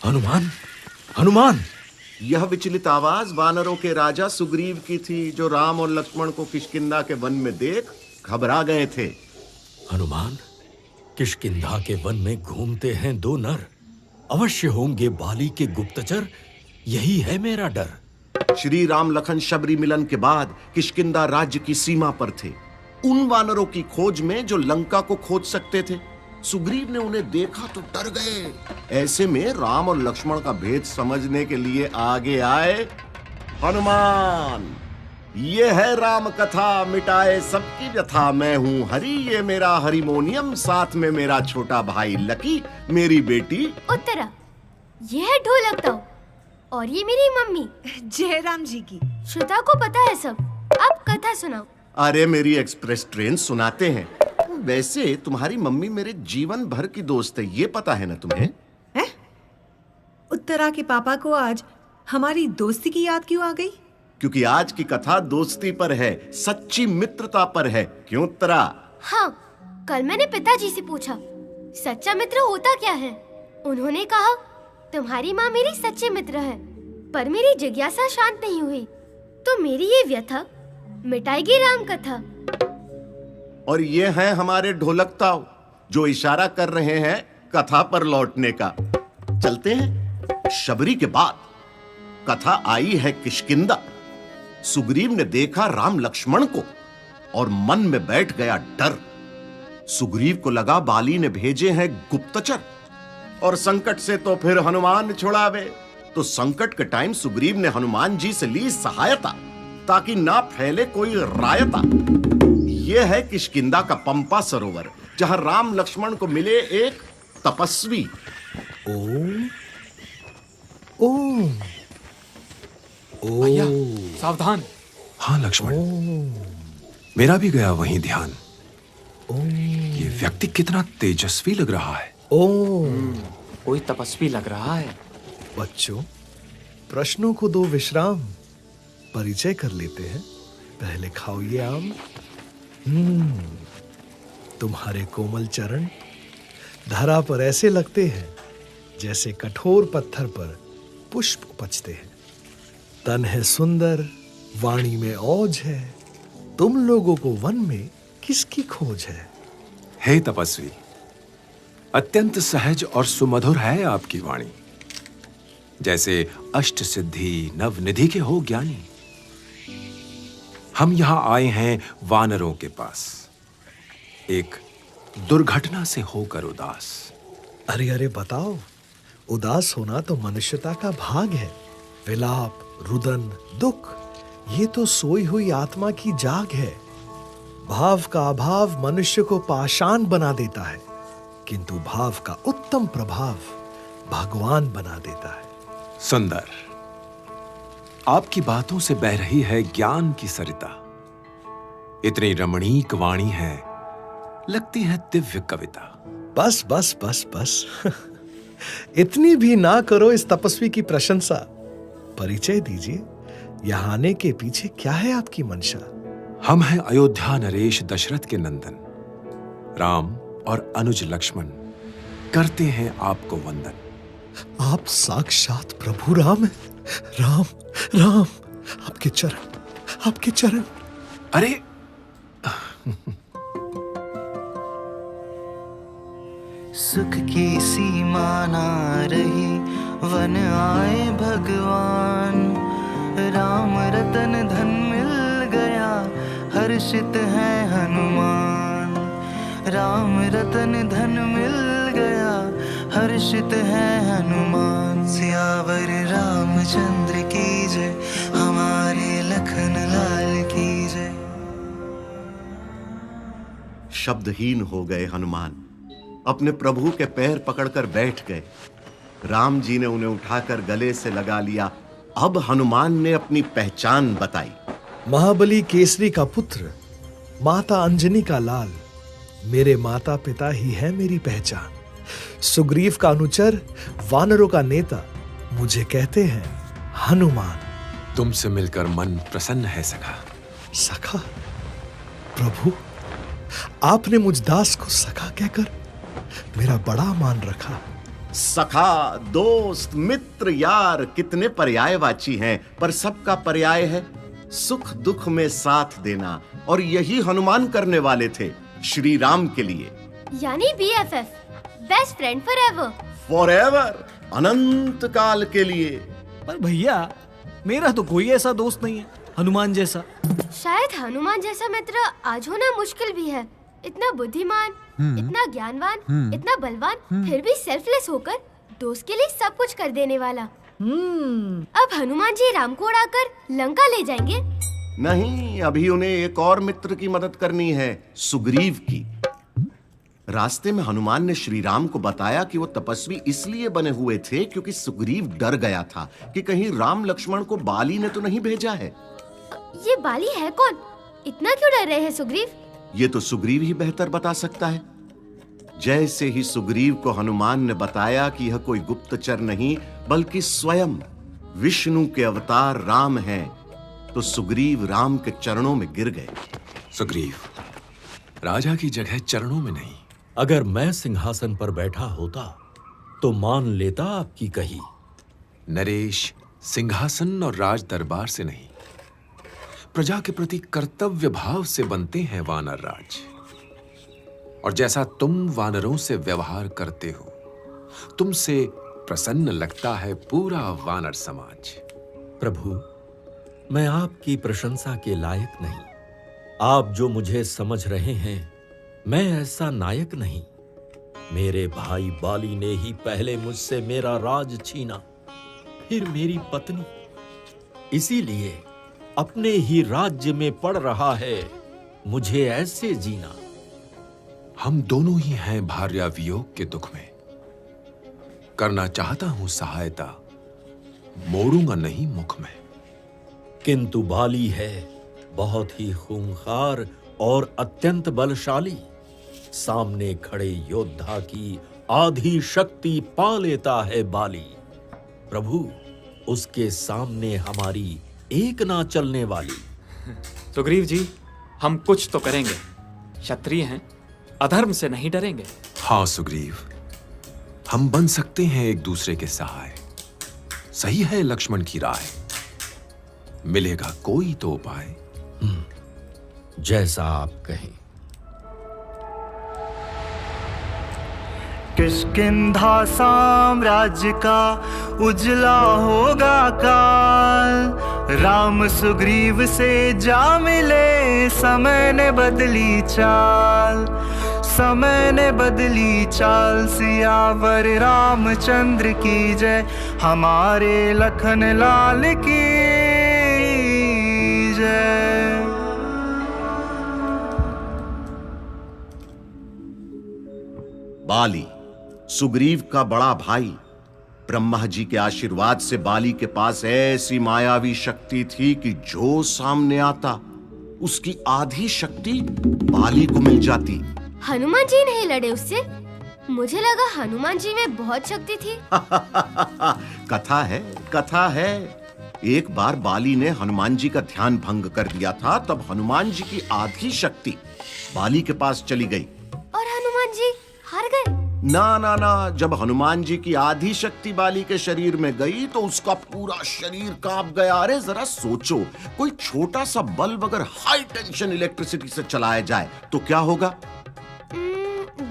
हनुमान, हनुमान! यह विचलित आवाज वानरों के राजा सुग्रीव की थी, जो राम और लक्ष्मण को किष्किंधा के वन में देख घबरा गए थे। हनुमान, किष्किंधा के वन में घूमते हैं दो नर। अवश्य होंगे बाली के गुप्तचर, यही है मेरा डर। श्री राम लखन शबरी मिलन के बाद किष्किंधा राज्य की सीमा पर थे, उन वानरों की खोज में जो लंका को खोज सकते थे। सुग्रीव ने उन्हें देखा तो डर गए। ऐसे में राम और लक्ष्मण का भेद समझने के लिए आगे आए हनुमान। ये है राम कथा, मिटाए सबकी व्यथा। मैं हूँ हरि, ये मेरा हरिमोनियम, साथ में मेरा छोटा भाई लकी, मेरी बेटी उत्तरा। ये है ढोलक ताऊ, और ये मेरी मम्मी जयराम जी की। श्वेता को पता है सब। अब कथा सुनाओ। अरे मेरी एक्सप्रेस ट्रेन सुनाते हैं। वैसे तुम्हारी मम्मी मेरे जीवन भर की दोस्त है, ये पता है ना तुम्हें? है? उत्तरा के पापा को आज हमारी दोस्ती की याद क्यों आ गई? क्योंकि आज की कथा दोस्ती पर है, सच्ची मित्रता पर है। क्यों उत्तरा? हाँ, कल मैंने पिताजी से पूछा सच्चा मित्र होता क्या है। उन्होंने कहा तुम्हारी माँ मेरी सच्ची मित्र है। पर मेरी जिज्ञासा शांत नहीं हुई, तो मेरी ये व्यथा मिटाएगी राम कथा। और ये हैं हमारे ढोलक ताऊ, जो इशारा कर रहे हैं कथा पर लौटने का। चलते हैं। शबरी के बाद कथा आई है किष्किंधा। सुग्रीव ने देखा राम लक्ष्मण को और मन में बैठ गया डर। सुग्रीव को लगा बाली ने भेजे हैं गुप्तचर, और संकट से तो फिर हनुमान छुड़ावे। तो संकट के टाइम सुग्रीव ने हनुमान जी से ली सहायता, ताकि ना फैले कोई रायता। यह है किष्किंधा का पंपा सरोवर, जहां राम लक्ष्मण को मिले एक तपस्वी। ओम ओम भैया सावधान। हाँ लक्ष्मण, मेरा भी गया वहीं ध्यान। ये व्यक्ति कितना तेजस्वी लग रहा है। कोई तपस्वी लग रहा है। बच्चों, प्रश्नों को दो विश्राम, परिचय कर लेते हैं। पहले खाओ ये आम। तुम्हारे कोमल चरण धरा पर ऐसे लगते हैं जैसे कठोर पत्थर पर पुष्प उपजते हैं। तन है सुंदर, वाणी में औज है। तुम लोगों को वन में किसकी खोज है? हे तपस्वी, अत्यंत सहज और सुमधुर है आपकी वाणी, जैसे अष्ट सिद्धि नवनिधि के हो ज्ञानी। हम यहां आए हैं वानरों के पास, एक दुर्घटना से होकर उदास। अरे अरे बताओ, उदास होना तो मनुष्यता का भाग है। विलाप, रुदन, दुख, ये तो सोई हुई आत्मा की जाग है। भाव का अभाव मनुष्य को पाषाण बना देता है, किंतु भाव का उत्तम प्रभाव भगवान बना देता है। सुंदर, आपकी बातों से बह रही है ज्ञान की सरिता। इतनी रमणीक वाणी है, लगती है दिव्य कविता। बस बस बस बस इतनी भी ना करो इस तपस्वी की प्रशंसा। परिचय दीजिए, यहां आने के पीछे क्या है आपकी मंशा? हम हैं अयोध्या नरेश दशरथ के नंदन, राम और अनुज लक्ष्मण, करते हैं आपको वंदन। आप साक्षात प्रभु राम हैं। राम राम, आपके चरण, आपके चरण। अरे सुख की सीमा ना रही, वन आए भगवान। राम रतन धन मिल गया, हर्षित है हनुमान। राम रतन धन मिल गया, हर्षित है हनुमान। सियावर रामचंद्र की जय, हमारे लखन लाल की जय। शब्दहीन हो गए हनुमान, अपने प्रभु के पैर पकड़कर बैठ गए। राम जी ने उन्हें उठाकर गले से लगा लिया। अब हनुमान ने अपनी पहचान बताई। महाबली केसरी का पुत्र, माता अंजनी का लाल, मेरे माता पिता ही है मेरी पहचान। सुग्रीव का अनुचर, वानरों का नेता, मुझे कहते हैं हनुमान। तुमसे मिलकर मन प्रसन्न है सखा। सखा? प्रभु, आपने मुझ दास को सखा कहकर मेरा बड़ा मान रखा। सखा, दोस्त, मित्र, यार कितने पर्यायवाची हैं, पर सबका पर्याय है सुख दुख में साथ देना। और यही हनुमान करने वाले थे श्री राम के लिए। यानी BFF, best friend forever. Forever, अनंत काल के लिए। पर भैया, मेरा तो कोई ऐसा दोस्त नहीं है हनुमान जैसा। शायद हनुमान जैसा मित्र आज होना मुश्किल भी है। इतना बुद्धिमान, इतना ज्ञानवान, इतना बलवान, फिर भी सेल्फलेस होकर दोस्त के लिए सब कुछ कर देने वाला। अब हनुमान जी राम को उड़ाकर लंका ले जाएंगे? नहीं, अभी उन्हें एक और मित्र की मदद करनी है, सुग्रीव की। रास्ते में हनुमान ने श्री राम को बताया कि वो तपस्वी इसलिए बने हुए थे क्योंकि सुग्रीव डर गया था कि कहीं राम लक्ष्मण को बाली ने तो नहीं भेजा है। ये बाली है कौन? इतना क्यों डर रहे हैं सुग्रीव? ये तो सुग्रीव ही बेहतर बता सकता है। जैसे ही सुग्रीव को हनुमान ने बताया कि यह कोई गुप्तचर नहीं बल्कि स्वयं विष्णु के अवतार राम हैं, तो सुग्रीव राम के चरणों में गिर गए। सुग्रीव, राजा की जगह चरणों में नहीं। अगर मैं सिंहासन पर बैठा होता तो मान लेता आपकी कही। नरेश, सिंहासन और राज दरबार से नहीं, प्रजा के प्रति कर्तव्य भाव से बनते हैं वानर राज। और जैसा तुम वानरों से व्यवहार करते हो, तुमसे प्रसन्न लगता है पूरा वानर समाज। प्रभु, मैं आपकी प्रशंसा के लायक नहीं। आप जो मुझे समझ रहे हैं, मैं ऐसा नायक नहीं। मेरे भाई बाली ने ही पहले मुझसे मेरा राज छीना, फिर मेरी पत्नी। इसीलिए अपने ही राज्य में पड़ रहा है मुझे ऐसे जीना। हम दोनों ही हैं भार्या वियोग के दुख में। करना चाहता हूं सहायता, मोड़ूंगा नहीं मुख में। किंतु बाली है बहुत ही खूंखार और अत्यंत बलशाली। सामने खड़े योद्धा की आधी शक्ति पा लेता है बाली। प्रभु, उसके सामने हमारी एक ना चलने वाली। सुग्रीव जी, हम कुछ तो करेंगे। क्षत्रिय हैं, अधर्म से नहीं डरेंगे। हाँ सुग्रीव, हम बन सकते हैं एक दूसरे के सहाय। सही है लक्ष्मण की राय, मिलेगा कोई तो उपाय। जैसा आप कहें। किष्किंधा साम्राज्य का उजला होगा काल। राम सुग्रीव से जा मिले, समय ने बदली चाल। समय ने बदली चाल, सियावर रामचंद्र की जय। हमारे लखन लाल की जय। बाली, सुग्रीव का बड़ा भाई, ब्रह्मा जी के आशीर्वाद से बाली के पास ऐसी मायावी शक्ति थी कि जो सामने आता उसकी आधी शक्ति बाली को मिल जाती। हनुमान जी नहीं लड़े उससे? मुझे लगा हनुमान जी में बहुत शक्ति थी। कथा है। एक बार बाली ने हनुमान जी का ध्यान भंग कर दिया था, तब हनुमान जी की आधी शक्ति बाली के पास चली गई और हनुमान जी हार गए। ना, जब हनुमान जी की आधी शक्ति बाली के शरीर में गई तो उसका पूरा शरीर कांप गया। अरे जरा सोचो, कोई छोटा सा बल्ब अगर हाई टेंशन इलेक्ट्रिसिटी से चलाया जाए तो क्या होगा?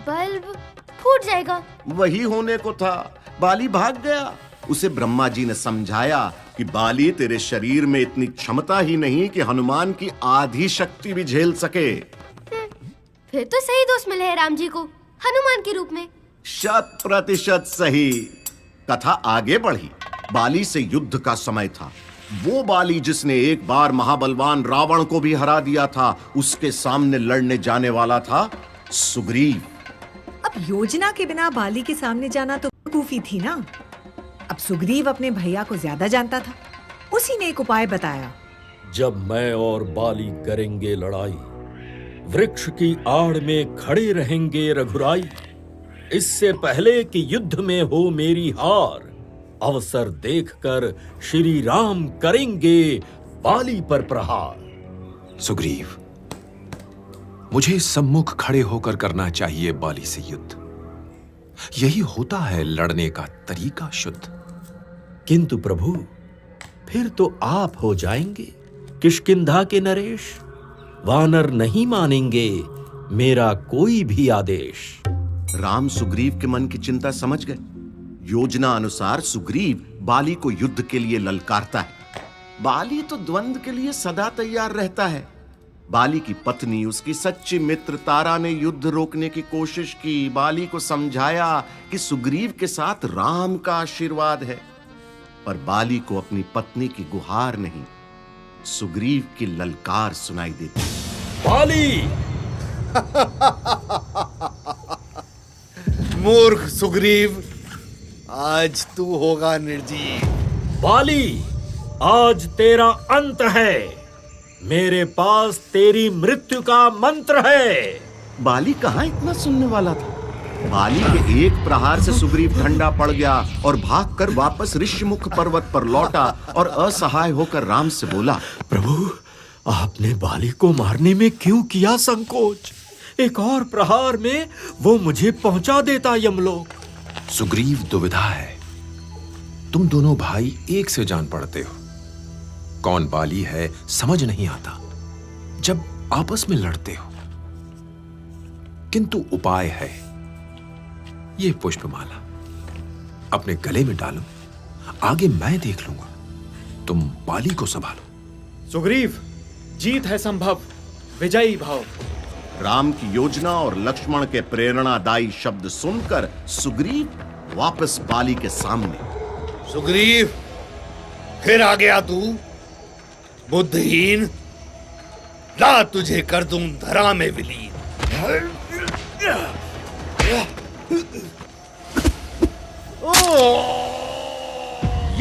बल्ब फूट जाएगा। वही होने को था। बाली भाग गया। उसे ब्रह्मा जी ने समझाया कि बाली, तेरे शरीर में इतनी क्षमता ही नहीं कि हनुमान की आधी शक्ति भी झेल सके। फिर तो सही दोस्त मिले हैं राम जी को हनुमान के रूप में। 100% सही। कथा आगे बढ़ी। बाली से युद्ध का समय था। वो बाली जिसने एक बार महाबलवान रावण को भी हरा दिया था, उसके सामने लड़ने जाने वाला था सुग्रीव। अब योजना के बिना बाली के सामने जाना तो बेवकूफी थी ना। अब सुग्रीव अपने भैया को ज्यादा जानता था। उसी ने एक उपाय बताया। जब मैं और बाली करेंगे लड़ाई, वृक्ष की आड़ में खड़े रहेंगे रघुराई। इससे पहले कि युद्ध में हो मेरी हार, अवसर देखकर श्री राम करेंगे बाली पर प्रहार। सुग्रीव, मुझे सम्मुख खड़े होकर करना चाहिए बाली से युद्ध। यही होता है लड़ने का तरीका शुद्ध। किंतु प्रभु, फिर तो आप हो जाएंगे किष्किंधा के नरेश। वानर नहीं मानेंगे मेरा कोई भी आदेश। राम सुग्रीव के मन की चिंता समझ गए। योजना अनुसार सुग्रीव बाली को युद्ध के लिए ललकारता है। बाली तो द्वंद्व के लिए सदा तैयार रहता है। बाली की पत्नी, उसकी सच्ची मित्र तारा ने युद्ध रोकने की कोशिश की। बाली को समझाया कि सुग्रीव के साथ राम का आशीर्वाद है, पर बाली को अपनी पत्नी की गुहार नहीं, सुग्रीव की ललकार सुनाई देती। बाली! मूर्ख सुग्रीव, आज तू होगा निर्जीव। बाली, आज तेरा अंत है। मेरे पास तेरी मृत्यु का मंत्र है। बाली कहां इतना सुनने वाला था। बाली के एक प्रहार से सुग्रीव ठंडा पड़ गया और भागकर वापस ऋषिमुख पर्वत पर लौटा और असहाय होकर राम से बोला, प्रभु, आपने बाली को मारने में क्यों किया संकोच? एक और प्रहार में वो मुझे पहुंचा देता यमलोक। सुग्रीव दुविधा है। तुम दोनों भाई एक से जान पड़ते हो। कौन बाली है समझ नहीं आता जब आपस में लड़ते हो। किंतु उपाय है। ये पुष्पमाला अपने गले में डालो, आगे मैं देख लूंगा। तुम बाली को संभालो। सुग्रीव, जीत है संभव, विजयी भाव। राम की योजना और लक्ष्मण के प्रेरणादायी शब्द सुनकर सुग्रीव वापस बाली के सामने। सुग्रीव, फिर आ गया तू, बुद्धिहीन। ला तुझे कर दूं धरा में विलीन।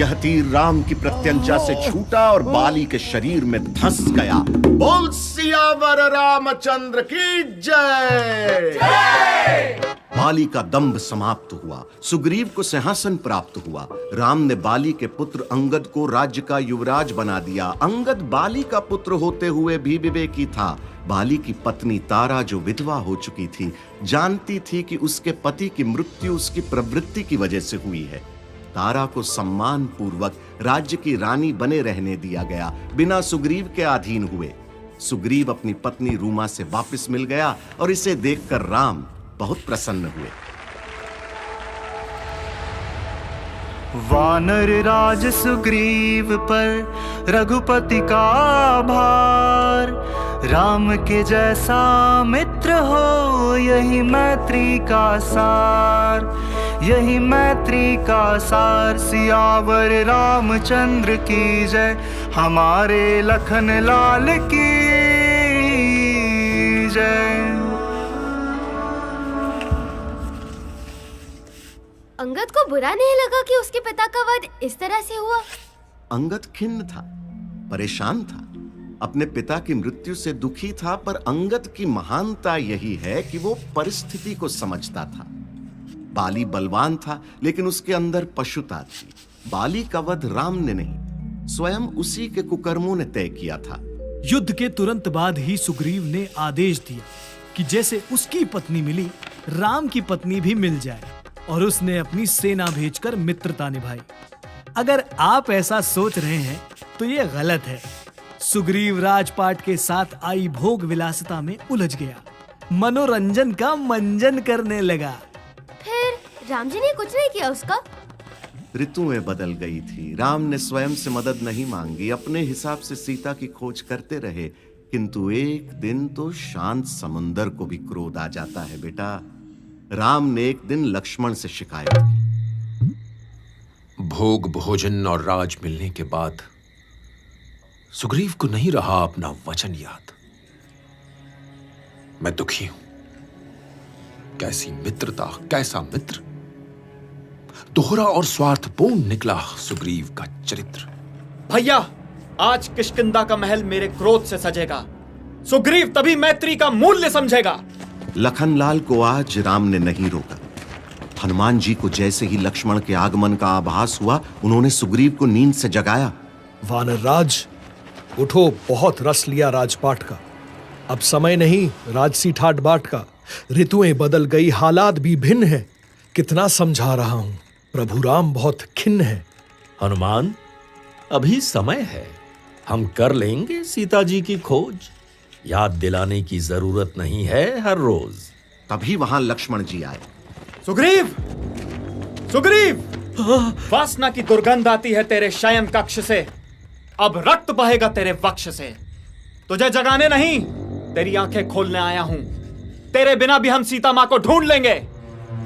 यह तीर राम की प्रत्यंचा से छूटा और बाली के शरीर में धंस गया। बोल सियावर रामचंद्र की जय। बाली का दंभ समाप्त हुआ। सुग्रीव को सिंहासन प्राप्त हुआ। राम ने बाली के पुत्र अंगद को राज्य का युवराज बना दिया। अंगद बाली का पुत्र होते हुए भी विवेकी था। बाली की पत्नी तारा, जो विधवा हो चुकी थी, जानती थी कि उसके पति की मृत्यु उसकी प्रवृत्ति की वजह से हुई है। तारा को सम्मान पूर्वक राज्य की रानी बने रहने दिया गया, बिना सुग्रीव के अधीन हुए। सुग्रीव अपनी पत्नी रूमा से वापस मिल गया और इसे देखकर राम बहुत प्रसन्न हुए। वानर राज सुग्रीव पर रघुपति का भार। राम के जैसा मित्र हो यही मैत्री का सार। यही मैत्री का सार। सियावर रामचंद्र की जय। हमारे लखन लाल की जय। अंगद को बुरा नहीं लगा कि उसके पिता का वध इस तरह से हुआ? अंगद खिन्न था, परेशान था, अपने पिता की मृत्यु से दुखी था, पर अंगद की महानता यही है कि वो परिस्थिति को समझता था। बाली बलवान था, लेकिन उसके अंदर पशुता थी। बाली का वध राम ने नहीं, स्वयं उसी के कुकर्मों ने तय किया था। युद्ध के तुरंत बाद ही सुग्रीव ने आदेश दिया कि जैसे उसकी पत्नी मिली, राम की पत्नी भी मिल जाए, और उसने अपनी सेना भेजकर मित्रता निभाई। अगर आप ऐसा सोच रहे हैं तो ये गलत है। सुग्रीव राजपाट के साथ आई भोग विलासिता में उलझ गया, मनोरंजन का मंजन करने लगा। फिर राम जी ने कुछ नहीं किया उसका? ऋतुएं बदल गई थी। राम ने स्वयं से मदद नहीं मांगी, अपने हिसाब से सीता की खोज करते रहे। किंतु एक दिन तो शांत समुंदर को भी क्रोध आ जाता है बेटा। राम ने एक दिन लक्ष्मण से शिकायत की। भोग, भोजन और राज मिलने के बाद सुग्रीव को नहीं रहा अपना वचन याद। मैं दुखी हूं। कैसी मित्रता, कैसा मित्र। दोहरा और स्वार्थपूर्ण निकला सुग्रीव का चरित्र। भैया, आज किष्किंधा का महल मेरे क्रोध से सजेगा। सुग्रीव तभी मैत्री का मूल्य समझेगा। लखनलाल को आज राम ने नहीं रोका। हनुमान जी को जैसे ही लक्ष्मण के आगमन का आभास हुआ, उन्होंने सुग्रीव को नींद से जगाया। वानर राज, उठो, बहुत रस लिया राजपाट का। अब समय नहीं राजसी ठाट बाट का। ऋतुएं बदल गई, हालात भी भिन्न है। कितना समझा रहा हूं, प्रभु राम बहुत खिन्न है। हनुमान, अभी समय है, हम कर लेंगे सीता जी की खोज। याद दिलाने की जरूरत नहीं है हर रोज। तभी वहां लक्ष्मण जी आए। सुग्रीव, सुग्रीव, वासना की दुर्गंध आती है तेरे शयन कक्ष से। अब रक्त बहेगा तेरे वक्ष से। तुझे जगाने नहीं, तेरी आंखें खोलने आया हूं। तेरे बिना भी हम सीता मां को ढूंढ लेंगे,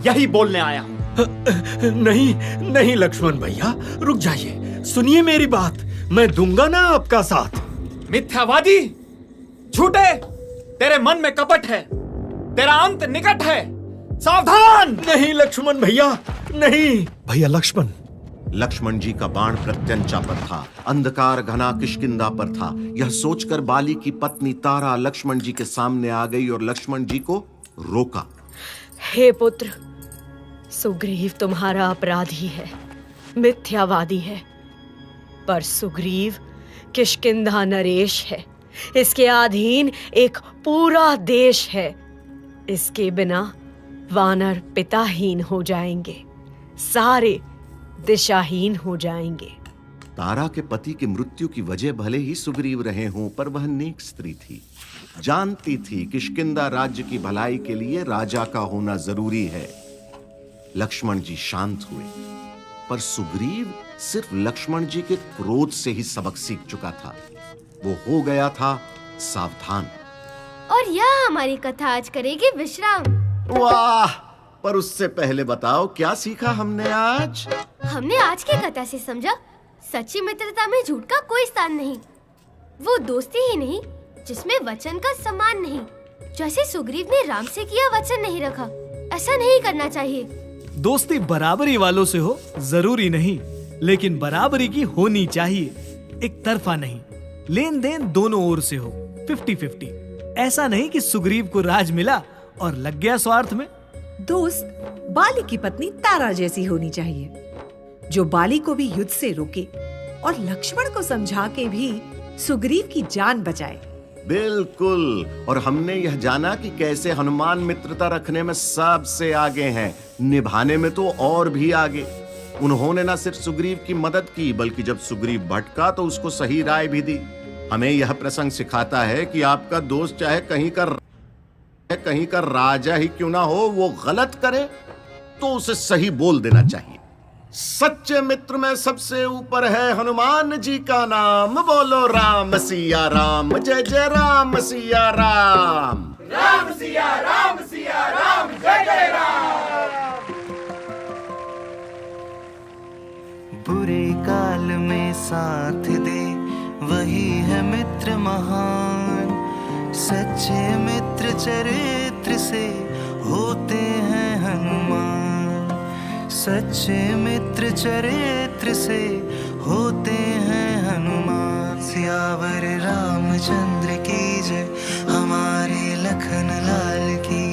यही बोलने आया हूं। नहीं नहीं लक्ष्मण भैया, रुक जाइए, सुनिए मेरी बात। मैं दूंगा ना आपका साथ। मिथ्यावादी, झूठे, तेरे मन में कपट है, तेरा अंत निकट है, सावधान। नहीं लक्ष्मण भैया, नहीं। भैया लक्ष्मण, लक्ष्मण जी का बाण प्रत्यंचा पर था, अंधकार घना किष्किंधा पर था। यह सोचकर बाली की पत्नी तारा लक्ष्मण जी के सामने आ गई और लक्ष्मण जी को रोका। हे पुत्र, सुग्रीव तुम्हारा अपराधी है, मिथ्यावादी है, पर सुग्रीव किष्किंधा नरेश है। इसके अधीन एक पूरा देश है। इसके बिना वानर पिताहीन हो जाएंगे, सारे दिशाहीन हो जाएंगे। तारा के पति की मृत्यु की वजह भले ही सुग्रीव रहे हों, पर वह नेक स्त्री थी, जानती थी किष्किंधा राज्य की भलाई के लिए राजा का होना जरूरी है। लक्ष्मण जी शांत हुए, पर सुग्रीव सिर्फ लक्ष्मण जी के क्रोध से ही सबक सीख चुका था। वो हो गया था सावधान। और यह हमारी कथा आज करेगी विश्राम। वाह! पर उससे पहले बताओ, क्या सीखा हमने आज? हमने आज की कथा से समझा, सच्ची मित्रता में झूठ का कोई स्थान नहीं। वो दोस्ती ही नहीं जिसमें वचन का सम्मान नहीं। जैसे सुग्रीव ने राम से किया वचन नहीं रखा, ऐसा नहीं करना चाहिए। दोस्ती बराबरी वालों से हो जरूरी नहीं, लेकिन बराबरी की होनी चाहिए, एक तरफा नहीं। लेन देन दोनों ओर से हो, 50-50। ऐसा नहीं कि सुग्रीव को राज मिला और लग गया स्वार्थ में। दोस्त बाली की पत्नी तारा जैसी होनी चाहिए, जो बाली को भी युद्ध से रोके और लक्ष्मण को समझा के भी सुग्रीव की जान बचाए। बिल्कुल। और हमने यह जाना कि कैसे हनुमान मित्रता रखने में सबसे आगे हैं, निभाने में तो और भी आगे। उन्होंने न सिर्फ सुग्रीव की मदद की, बल्कि जब सुग्रीव भटका तो उसको सही राय भी दी। हमें यह प्रसंग सिखाता है कि आपका दोस्त चाहे कहीं का राजा ही क्यों ना हो, वो गलत करे तो उसे सही बोल देना चाहिए। सच्चे मित्र में सबसे ऊपर है हनुमान जी का नाम। बोलो राम सिया राम, जय जय राम सिया राम। राम सिया राम, सिया राम, जय जय राम। बुरे काल में साथ दे वही है मित्र महान। सच्चे मित्र चरित्र से होते हैं हनुमान। सच्चे मित्र चरित्र से होते हैं हनुमान। सियावर रामचंद्र की जय, हमारे लखन लाल की